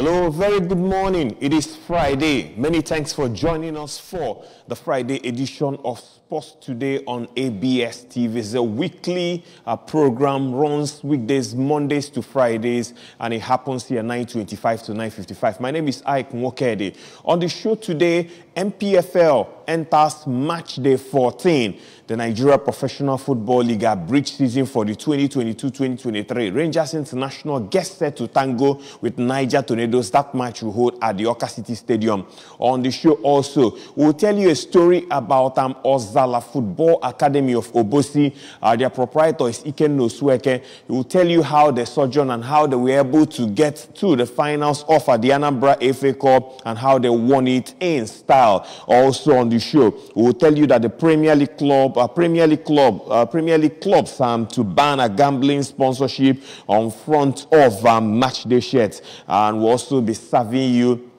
Hello, very good morning. It is Friday. Many thanks for joining us for the Friday edition of Sports Today on ABS TV. It's a weekly program, runs weekdays, Mondays to Fridays, and it happens here 9:25 to 9:55. My name is Ike Nwokedi. On the show today, MPFL enters match day 14. The Nigeria Professional Football League bridge season for the 2022-2023. Rangers International gets set to tango with Niger Tornadoes. That match will hold at the Awka City Stadium. On the show also, we'll tell you a story about Ozala Football Academy of Obosi. Their proprietor is Ikenna Osueke. He will tell you how they sojourn and how they were able to get to the finals of the Anambra FA Cup and how they won it in style. Also on the show, we will tell you that the Premier League clubs to ban a gambling sponsorship on front of match day shirts, and we'll also be serving you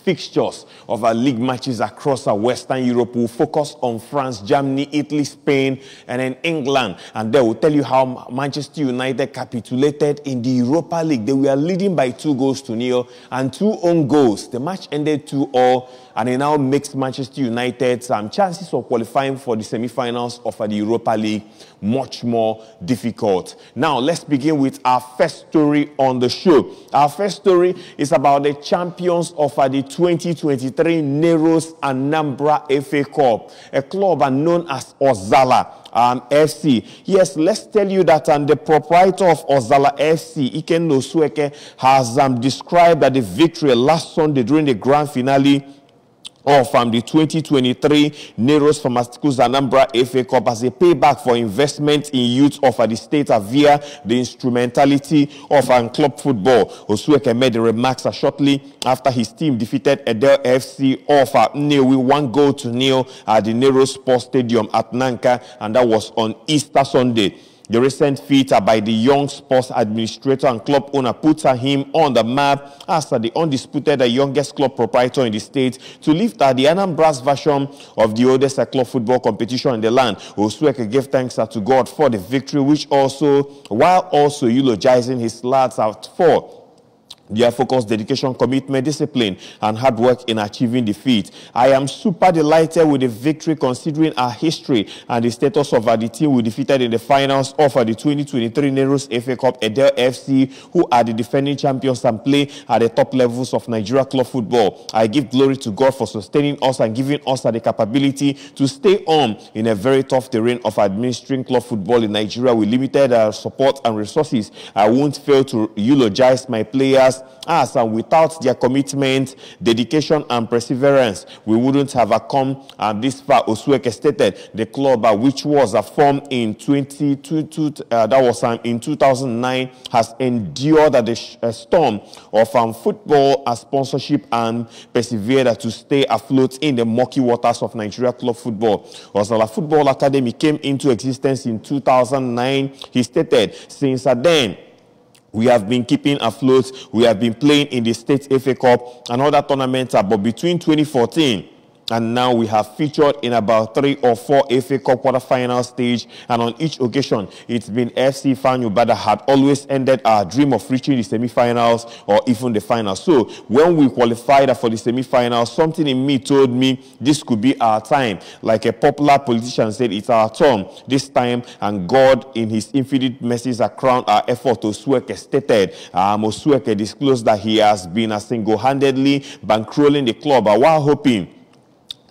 fixtures of our league matches across Western Europe. We'll focus on France, Germany, Italy, Spain, and then England. And then we'll tell you how Manchester United capitulated in the Europa League. They were leading by 2-0 and 2 own goals. The match ended 2-2, and it now makes Manchester United chances of qualifying for the semi-finals of the Europa League much more difficult. Now, let's begin with our first story on the show. Our first story is about the champions of the 2023 Neros Anambra FA Cup, a club known as Ozala FC. Yes, let's tell you that the proprietor of Ozala FC, Ikenna Osueke, has described the victory last Sunday during the grand finale of the 2023 Neros Pharmaceuticals Anambra FA Cup as a payback for investment in youth of the state via the instrumentality of club football. Osueke made the remarks shortly after his team defeated Edel FC of 1-0 at the Neros Sports Stadium at Nanka, and that was on Easter Sunday. The recent feat by the young sports administrator and club owner puts him on the map as the undisputed youngest club proprietor in the state to lift the Anambra's version of the oldest club football competition in the land. Osueke gave thanks to God for the victory, while also eulogizing his lads out for their focus, dedication, commitment, discipline, and hard work in achieving the feat. I am super delighted with the victory considering our history and the status of the team we defeated in the finals of the 2023 Neros FA Cup, Edel FC, who are the defending champions and play at the top levels of Nigeria club football. I give glory to God for sustaining us and giving us the capability to stay on in a very tough terrain of administering club football in Nigeria with limited support and resources. I won't fail to eulogize my players, as and without their commitment, dedication, and perseverance, we wouldn't have come this far. Osueke stated the club, which was formed in 2009, has endured the storm of football sponsorship and persevered to stay afloat in the murky waters of Nigeria club football. Ozala Football Academy came into existence in 2009. He stated, since then, we have been keeping afloat. We have been playing in the State FA Cup and other tournaments, but between 2014 and now we have featured in about 3 or 4 FA Cup quarterfinal stage, and on each occasion, it's been FC Fanyuba that had always ended our dream of reaching the semi-finals or even the finals. So when we qualified for the semi-finals, something in me told me this could be our time. Like a popular politician said, it's our turn this time, and God in his infinite mercies has crowned our effort. Osueke stated. Osueke disclosed that he has been single-handedly bankrolling the club while hoping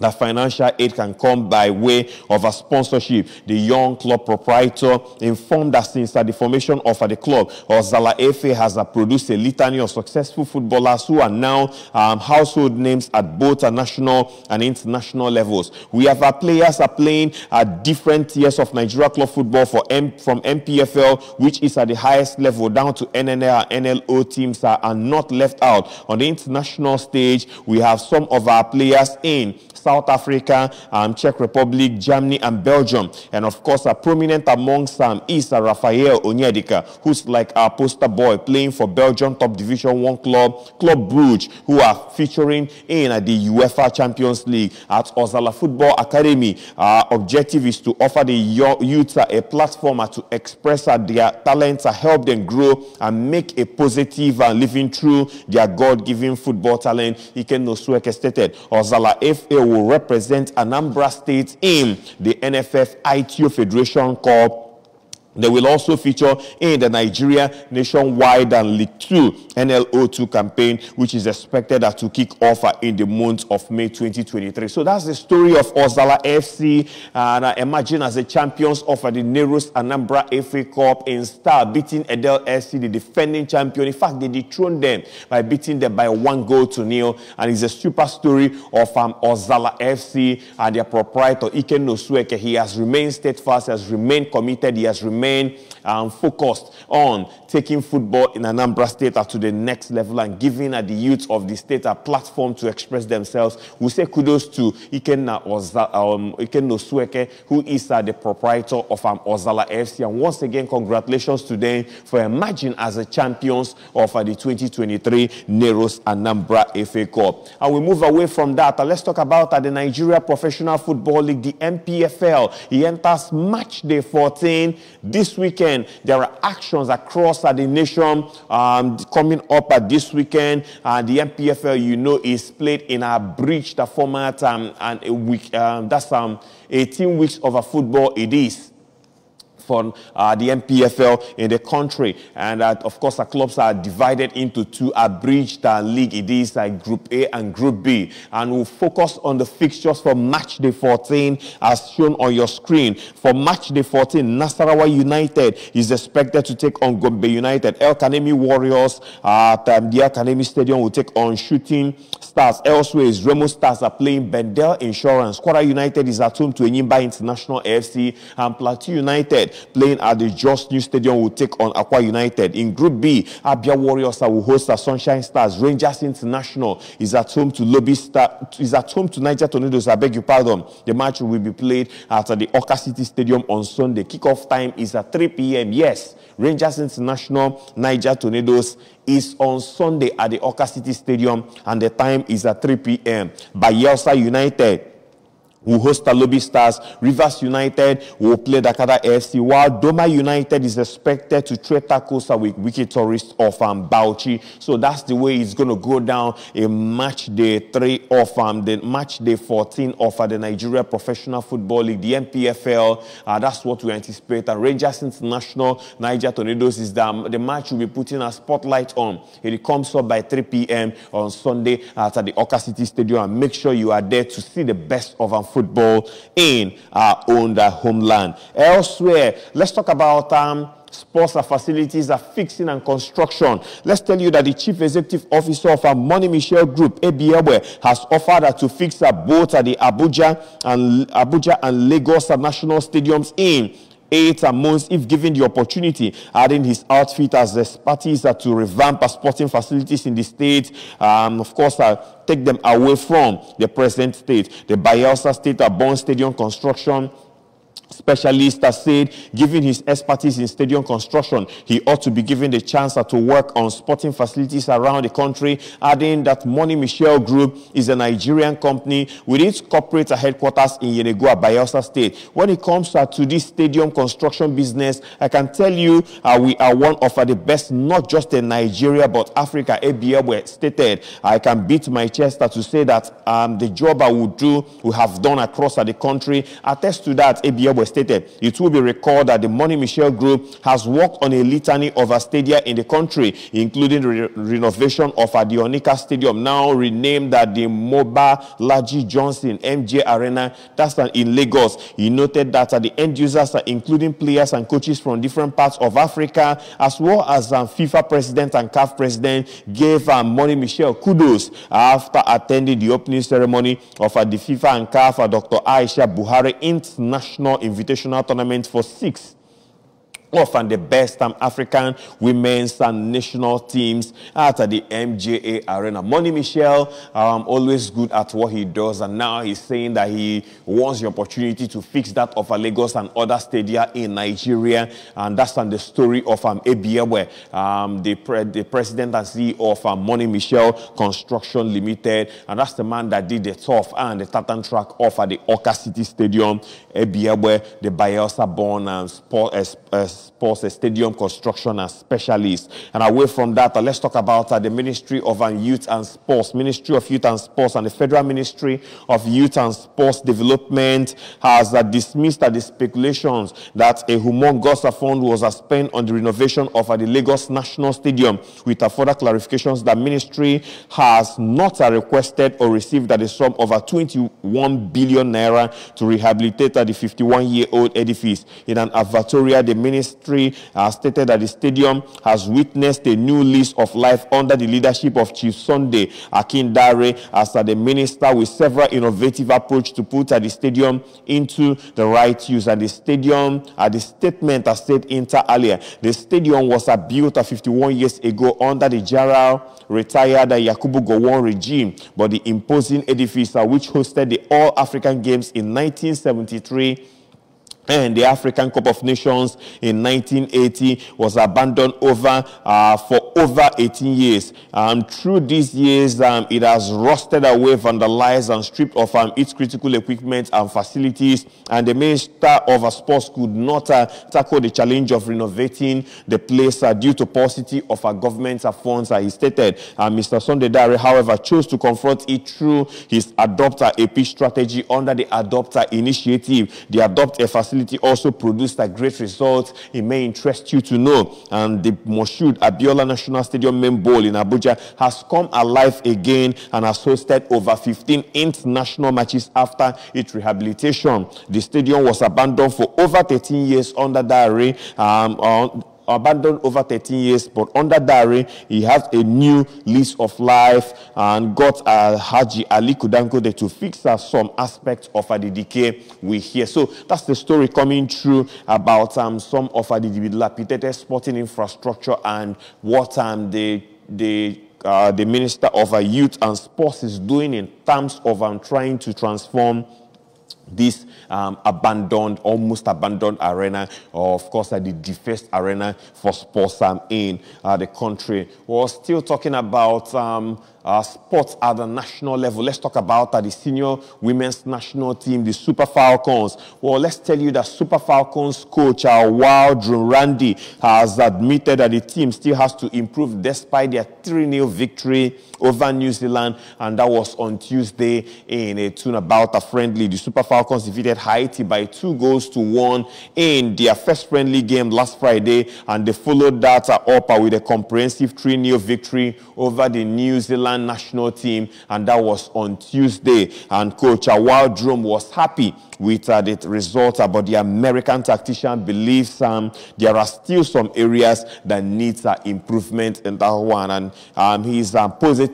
that financial aid can come by way of a sponsorship. The young club proprietor informed that since the formation of the club, Ozala FA has produced a litany of successful footballers who are now household names at both national and international levels. We have players playing at different tiers of Nigeria club football from MPFL, which is at the highest level, down to NNL and NLO teams are not left out. On the international stage, we have some of our players in South Africa, Czech Republic, Germany, and Belgium. And of course, prominent amongst them is Raphael Onyedika, who's like our poster boy, playing for Belgium top Division 1 club, Club Brugge, who are featuring in the UEFA Champions League at Ozala Football Academy. Our objective is to offer the youth a platform to express their talents, help them grow, and make a positive living through their God-given football talent. Iken Nosueke stated Ozala FA will represent Anambra State in the NFF ITO Federation Cup. They will also feature in the Nigeria Nationwide and League 2 NLO2 campaign, which is expected to kick off in the month of May 2023. So that's the story of Ozala FC, and emerging as the champions of the Neros Anambra FA Cup in style, beating Edel FC, the defending champion. In fact, they dethroned them by beating them by 1-0. And it's a super story of Ozala FC and their proprietor, Iken Nosueke. He has remained steadfast, has remained committed, he has remained focused on taking football in Anambra State to the next level and giving the youth of the state a platform to express themselves. We say kudos to Iken Nosueke, who is the proprietor of Ozala FC. And once again, congratulations to them for emerging as the champions of the 2023 Neros Anambra FA Cup. And we move away from that. Let's talk about the Nigeria Professional Football League, the NPFL. He enters match day 14 this weekend. There are actions across the nation coming up this weekend. The NPFL, you know, is played in a abridged format, and a week. That's 18 weeks of a football. It is for the NPFL in the country. And of course, the clubs are divided into two abridged league. It is Group A and Group B. And we'll focus on the fixtures for match day 14 as shown on your screen. For match day 14, Nasarawa United is expected to take on Gombe United. El Kanemi Warriors at the El Kanemi Stadium will take on Shooting Stars. Elsewhere is Remo Stars are playing Bendel Insurance. Kwara United is at home to Enyimba International AFC, and Plateau United playing at the Just New Stadium will take on Akwa United. In Group B, Abia Warriors will host Sunshine Stars. Rangers International is at home to Niger Tornadoes. I beg your pardon. The match will be played at the Oka City Stadium on Sunday. Kickoff time is at 3 p.m. Yes, Rangers International, Niger Tornadoes is on Sunday at the Oka City Stadium, and the time is at 3 p.m. Bayelsa United will host Lobby Stars. Rivers United will play Dakar AFC, while Doma United is expected to trade tackles with Wiki Tourists of Bauchi. So that's the way it's going to go down in match day 3 of the match day 14 of the Nigeria Professional Football League, the NPFL. That's what we anticipate. And Rangers International, Niger Tornadoes is the match will be putting a spotlight on. It comes up by 3 p.m. on Sunday at the Oka City Stadium, and make sure you are there to see the best of football in our own homeland. Elsewhere, let's talk about sports facilities fixing and construction. Let's tell you that the Chief Executive Officer of Money Michel Group, ABL, has offered to fix both the Abuja and Lagos national stadiums in 8 months if given the opportunity, adding his outfit as expertise to revamp sporting facilities in the state. Of course, take them away from the present state. The Bayelsa State-born stadium construction specialist has said, given his expertise in stadium construction, he ought to be given the chance to work on sporting facilities around the country, adding that Money Michel Group is a Nigerian company with its corporate headquarters in Yenagoa, Bayelsa State. When it comes to this stadium construction business, I can tell you we are one of the best, not just in Nigeria, but Africa. ABL stated, I can beat my chest to say that the job I would do, we have done across the country. Attest to that, ABL stated. It will be recalled that the Money Michel Group has worked on a litany of stadia in the country, including the renovation of the Onika Stadium, now renamed the Moba Laji Johnson MJ Arena, that's in Lagos. He noted that the end users, including players and coaches from different parts of Africa, as well as FIFA president and CAF president, gave Money Michel kudos after attending the opening ceremony of the FIFA and CAF Dr. Aisha Buhari International Invitational Tournament for 6 of the best African women's national teams at the MJA Arena. Money Michel, always good at what he does, and now he's saying that he wants the opportunity to fix that of Lagos and other stadia in Nigeria, and that's on the story of Ebiyewe, the president and CEO of Money Michel Construction Limited, and that's the man that did the turf and the tartan track of the Oka City Stadium. Ebiyewe, the Bayelsa-born sports stadium construction specialist. And away from that, let's talk about the Ministry of Youth and Sports. Ministry of Youth and Sports and the Federal Ministry of Youth and Sports Development has dismissed the speculations that a humongous fund was spent on the renovation of the Lagos National Stadium, with further clarifications that ministry has not requested or received the sum of 21 billion naira to rehabilitate the 51-year-old edifice. In an advertorial, the ministry stated that the stadium has witnessed a new lease of life under the leadership of Chief Sunday Akindare as the minister, with several innovative approaches to put the stadium into the right use. And the stadium, the statement said inter alia, the stadium was built 51 years ago under the General retired Yakubu Gowon regime, but the imposing edifice which hosted the All-African Games in 1973 and the African Cup of Nations in 1980 was abandoned for over 18 years. Through these years, it has rusted away, vandalized, and stripped of its critical equipment and facilities. And the Minister of Sports could not tackle the challenge of renovating the place due to paucity of government funds, he stated. Mr. Sunday Dare, however, chose to confront it through his Adopt a Peace strategy under the Adopt initiative. The Adopt a facility also produced a great result. It may interest you to know. And the Moshood Abiola National Stadium main bowl in Abuja has come alive again and has hosted over 15 international matches after its rehabilitation. The stadium was abandoned for over 13 years under Dare. Abandoned over 13 years, but under Dare, he has a new lease of life and got Haji Ali Kudanko to fix some aspects of the decay we hear. So that's the story coming through about some of the dilapidated sporting infrastructure and what the Minister of Youth and Sports is doing in terms of trying to transform this almost abandoned arena, or of course the defaced arena for sports in the country. We're still talking about sports at the national level. Let's talk about the senior women's national team, the Super Falcons. Well, let's tell you that Super Falcons coach Waldron Randy has admitted that the team still has to improve despite their 3-0 victory over New Zealand, and that was on Tuesday in a turnabout friendly. The Super Falcons defeated Haiti by 2-1 in their first friendly game last Friday, and they followed that up with a comprehensive 3-0 victory over the New Zealand national team, and that was on Tuesday. And Coach Waldron was happy with the result, but the American tactician believes there are still some areas that needs improvement in that one, and he's positive,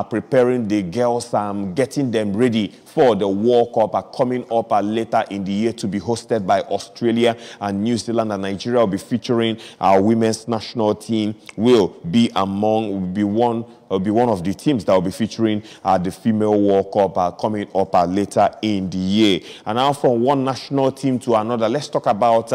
preparing the girls, getting them ready for the World Cup coming up later in the year, to be hosted by Australia and New Zealand, and Nigeria will be featuring our women's national team. Will be one of the teams that will be featuring the female World Cup coming up later in the year. And now from one national team to another, let's talk about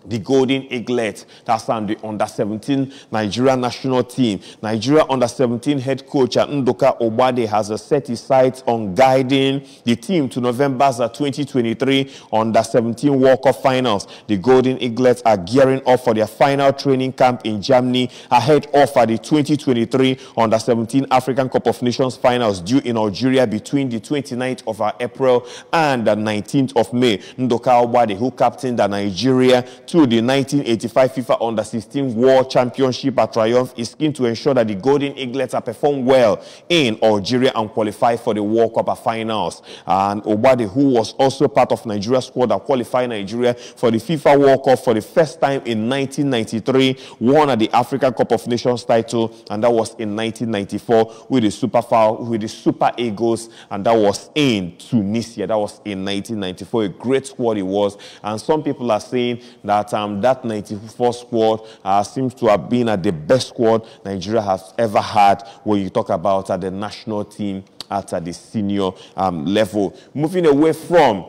the Golden Eaglet. That's the under-17 Nigeria national team. Nigeria under-17 head coach Ndoka Obade has set his sights on guiding the team to November's 2023 under-17 World Cup finals. The Golden Eaglets are gearing up for their final training camp in Germany ahead of the 2023 under-17 African Cup of Nations finals due in Algeria between the 29th of April and the 19th of May. Ndoka Obade, who captained Nigeria to the 1985 FIFA Under-16 World Championship triumph, is keen to ensure that the Golden Eaglets perform well in Algeria and qualify for the World Cup finals. And Obade, who was also part of Nigeria's squad that qualified Nigeria for the FIFA World Cup for the first time in 1993, won the African Cup of Nations title, and that was in 1994 with the Super Eagles, and that was in Tunisia. That was in 1994. A great squad it was, and some people are saying that that that 94 squad seems to have been the best squad Nigeria has ever had when you talk about the national team at the senior level. Moving away from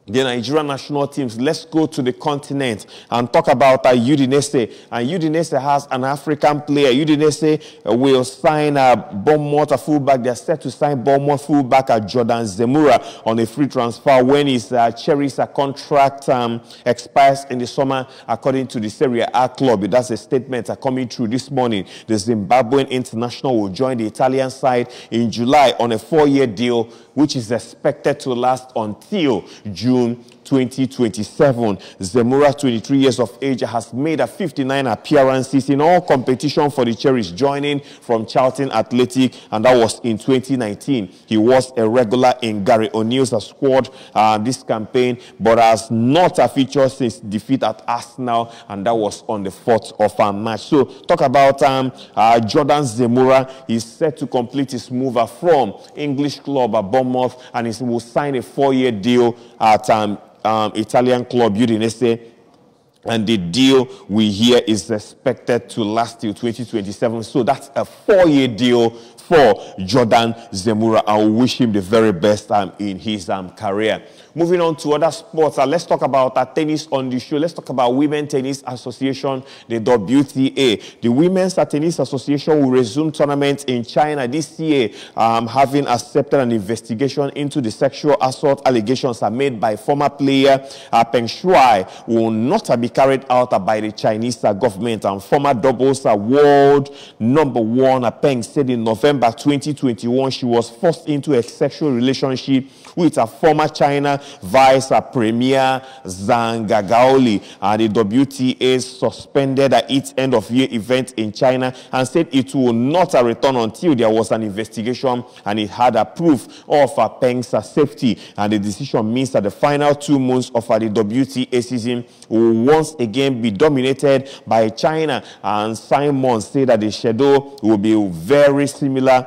the Nigerian national teams, let's go to the continent and talk about Udinese. And Udinese has an African player. Udinese will sign Bournemouth fullback. They're set to sign Bournemouth fullback Jordan Zemura on a free transfer when his Cherries contract expires in the summer, according to the Serie A club. That's a statement coming through this morning. The Zimbabwean international will join the Italian side in July on a 4-year deal, which is expected to last until June 2027. Zemura, 23 years of age, has made 59 appearances in all competition for the Cherries, joining from Charlton Athletic, and that was in 2019. He was a regular in Gary O'Neill's squad this campaign, but has not featured since defeat at Arsenal, and that was on the 4th of March. So, talk about Jordan Zemura. He's set to complete his move from English club Bournemouth, and he will sign a 4-year deal at Italian club Udinese, and the deal we hear is expected to last till 2027. So that's a 4-year deal for Jordan Zemura. I wish him the very best in his career. Moving on to other sports, let's talk about tennis on the show. Let's talk about Women's Tennis Association, the WTA. The Women's Tennis Association will resume tournaments in China this year, having accepted an investigation into the sexual assault allegations made by former player Peng Shuai will not be carried out by the Chinese government. And former doubles world #1 Peng said in November 2021 she was forced into a sexual relationship with a former China Vice Premier Zhang Gagaoli. The WTA suspended its end-of-year event in China and said it will not return until there was an investigation and it had a proof of Peng's safety. And the decision means that the final 2 months of the WTA season will once again be dominated by China. And Simon said that the schedule will be very similar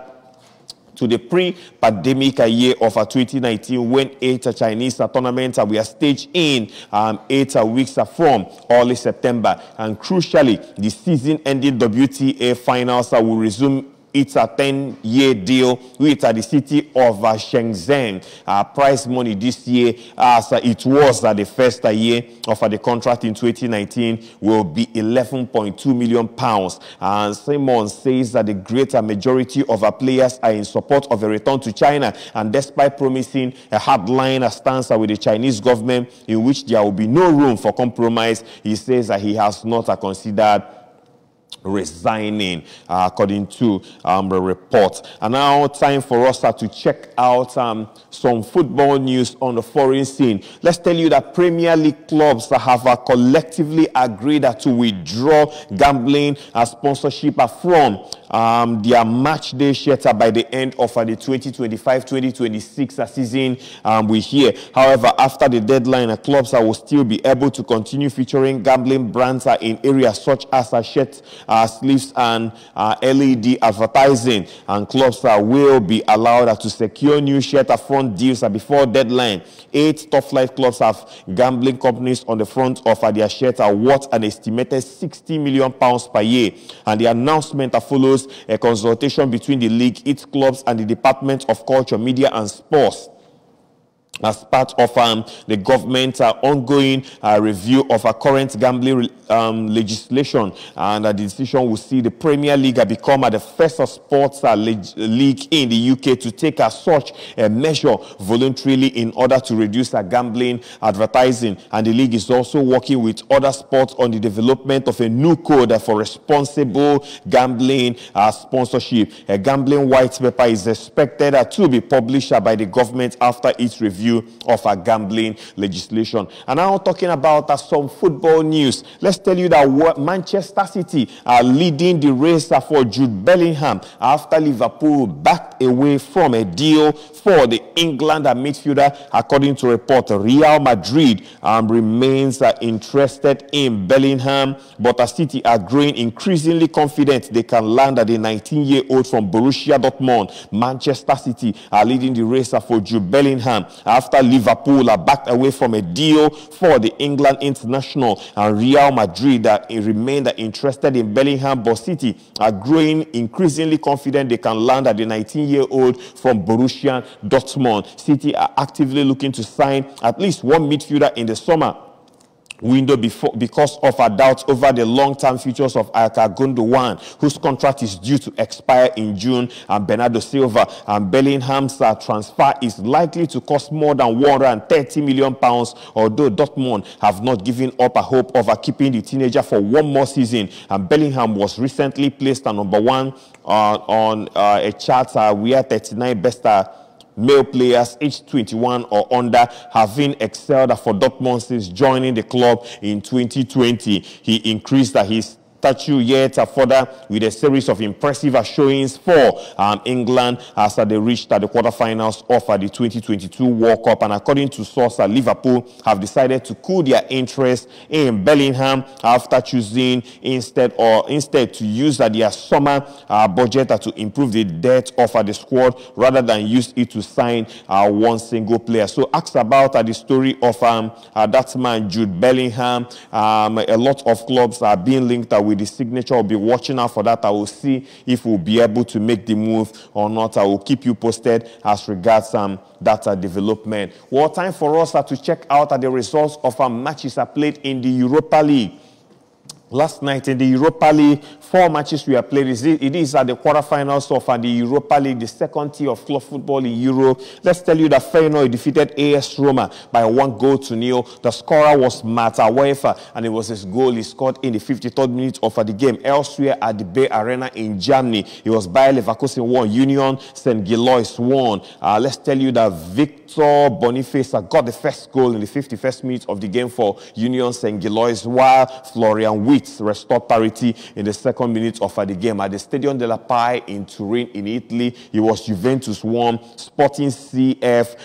to the pre-pandemic year of 2019, when 8 Chinese tournaments were staged in 8 weeks from early September. And crucially, the season-ending WTA finals will resume its a 10-year deal with the city of Shenzhen. Prize money this year, as it was the first year of the contract in 2019, will be £11.2 million. And Simon says that the greater majority of our players are in support of a return to China, and despite promising a hardline stance with the Chinese government in which there will be no room for compromise, he says that he has not considered resigning, according to the report. And now time for us to check out some football news on the foreign scene. Let's tell you that Premier League clubs have collectively agreed to withdraw gambling sponsorship from their match day shirts by the end of the 2025-2026 season. We hear, however, after the deadline, clubs will still be able to continue featuring gambling brands in areas such as shirts, sleeves, and LED advertising. And clubs will be allowed to secure new shirt front deals before deadline. 8 top flight clubs have gambling companies on the front of their shirts worth an estimated £60 million per year. And the announcement follows a consultation between the league, its clubs, and the Department of Culture, Media and Sports as part of the government's ongoing review of current gambling legislation. And the decision will see the Premier League become the first sports league in the UK to take such a measure voluntarily in order to reduce gambling advertising. And the league is also working with other sports on the development of a new code for responsible gambling sponsorship. A gambling white paper is expected to be published by the government after its review of gambling legislation. And now talking about some football news, let's tell you that Manchester City are leading the race for Jude Bellingham after Liverpool backed away from a deal for the England midfielder. According to report, Real Madrid remains interested in Bellingham, but City are growing increasingly confident they can land the 19-year-old from Borussia Dortmund. Manchester City are leading the race for Jude Bellingham after Liverpool are backed away from a deal for the England international, and Real Madrid remained interested in Bellingham, but City are growing increasingly confident they can land at the 19-year-old from Borussia Dortmund. City are actively looking to sign at least one midfielder in the summer window because of our doubts over the long-term futures of Ilkay Gundogan, whose contract is due to expire in June, and Bernardo Silva. And Bellingham's transfer is likely to cost more than £130 million, although Dortmund have not given up a hope of keeping the teenager for one more season. And Bellingham was recently placed at number 1 on a chart where 39 best male players aged 21 or under, having excelled for Dortmund since joining the club in 2020. He increased his statue yet further with a series of impressive showings for England as they reached the quarterfinals of the 2022 World Cup. And according to source, Liverpool have decided to cool their interest in Bellingham after choosing instead to use their summer budget to improve the depth of the squad rather than use it to sign one single player. So asked about the story of that man Jude Bellingham. A lot of clubs are being linked with the signature. I'll be watching out for that. I will see if we'll be able to make the move or not. I will keep you posted as regards that development. Well, time for us to check out the results of matches played in the Europa League. Last night in the Europa League, 4 matches we have played. It is at the quarterfinals of the Europa League, the second tier of club football in Europe. Let's tell you that Feyenoord defeated AS Roma by 1-0. The scorer was Marta Wefer, and it was his goal he scored in the 53rd minute of the game. Elsewhere at the Bay Arena in Germany, it was Bayer Leverkusen 1, Union St. Gillois 1. Let's tell you that Victor Boniface got the first goal in the 51st minute of the game for Union St. Gillois, while Florian Wirtz restored parity in the second minute of the game. At the Stadio della Pai in Turin in Italy, it was Juventus 1, Sporting CF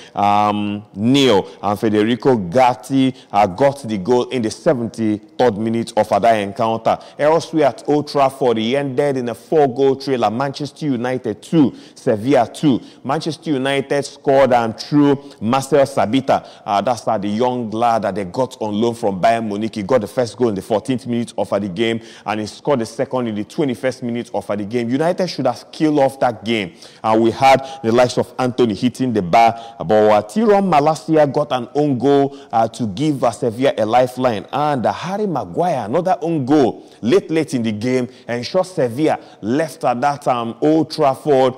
0, and Federico Gatti got the goal in the 73rd minute of that encounter. Elsewhere at Old Trafford, it ended in a 4-goal trailer. Manchester United 2, Sevilla 2. Manchester United scored through Marcel Sabitzer. That's the young lad that they got on loan from Bayern Munich. He got the first goal in the 14th minute of the game, and he scored the second in the 21st minute of the game. United should have killed off that game, and we had the likes of Anthony hitting the bar, but Tyrone Malacia got an own goal to give Sevilla a lifeline, and Harry Maguire, another own goal late in the game, ensured Sevilla left that Old Trafford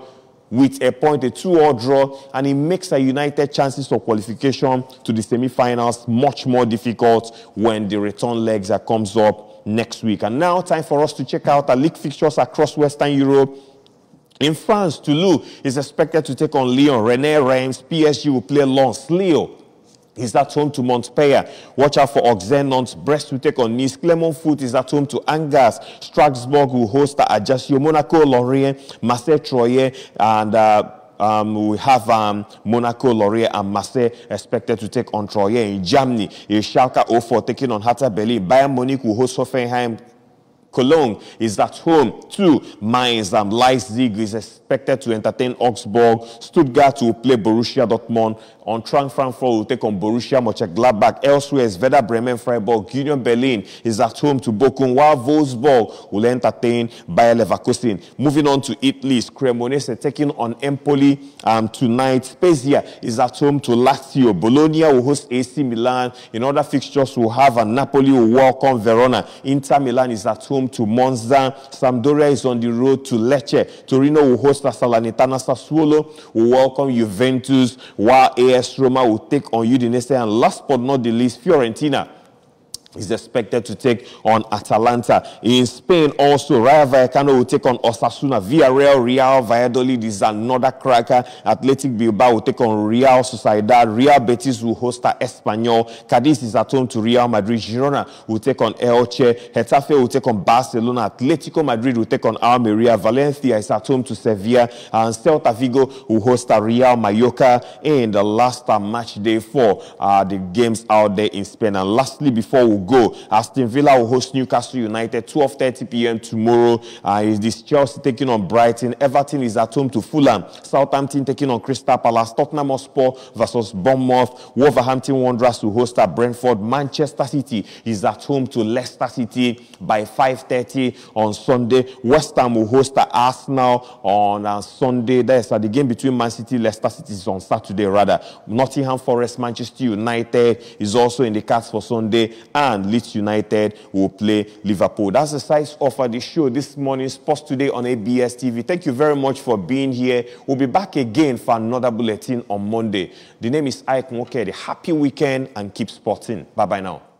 with a point, a 2-2 draw, and it makes United chances of qualification to the semi-finals much more difficult when the return legs comes up next week. And now time for us to check out the league fixtures across Western Europe. In France, Toulouse is expected to take on Lyon. Rennes Reims, PSG will play Lens. Lille is at home to Montpellier. Watch out for Auxerre Nantes. Brest will take on Nice. Clermont Foot is at home to Angers. Strasbourg will host Ajaccio. Monaco, Lorient, Marseille, Troyes, and we have Monaco, Lorient, and Marseille expected to take on Troyes. In Germany, Schalke 04 taking on Hertha Berlin. Bayern Munich will host Hoffenheim. Cologne is at home to Mainz. Leipzig is expected to entertain Augsburg. Stuttgart will play Borussia Dortmund. Eintracht Frankfurt will take on Borussia Mönchengladbach. Elsewhere is Werder Bremen, Freiburg. Union Berlin is at home to Bochum, while Wolfsburg will entertain Bayer Leverkusen. Moving on to Italy, Cremonese taking on Empoli tonight. Spezia is at home to Lazio. Bologna will host AC Milan. In other fixtures, we'll have Napoli will welcome Verona. Inter Milan is at home to Monza. Sampdoria is on the road to Lecce. Torino will host Salernitana. Sassuolo will welcome Juventus, while AS Roma will take on Udinese. And last but not the least, Fiorentina is expected to take on Atalanta. In Spain also, Rayo Vallecano will take on Osasuna. Villarreal, Real Valladolid is another cracker. Athletic Bilbao will take on Real Sociedad. Real Betis will host Espanyol. Cadiz is at home to Real Madrid. Girona will take on Elche. Getafe will take on Barcelona. Atletico Madrid will take on Almeria. Valencia is at home to Sevilla. And Celta Vigo will host Real Mallorca in the last match day for the games out there in Spain. And lastly, before we go. Aston Villa will host Newcastle United 12:30 p.m. tomorrow. It is Chelsea taking on Brighton. Everton is at home to Fulham. Southampton taking on Crystal Palace. Tottenham Hotspur versus Bournemouth. Wolverhampton Wanderers will host at Brentford. Manchester City is at home to Leicester City by 5:30 on Sunday. West Ham will host at Arsenal on Sunday. That's the game between Man City and Leicester City is on Saturday rather. Nottingham Forest, Manchester United is also in the cards for Sunday, and Leeds United will play Liverpool. That's the size of the show this morning, Sports Today on ABS TV. Thank you very much for being here. We'll be back again for another bulletin on Monday. The name is Ike Moke. Happy weekend and keep sporting. Bye-bye now.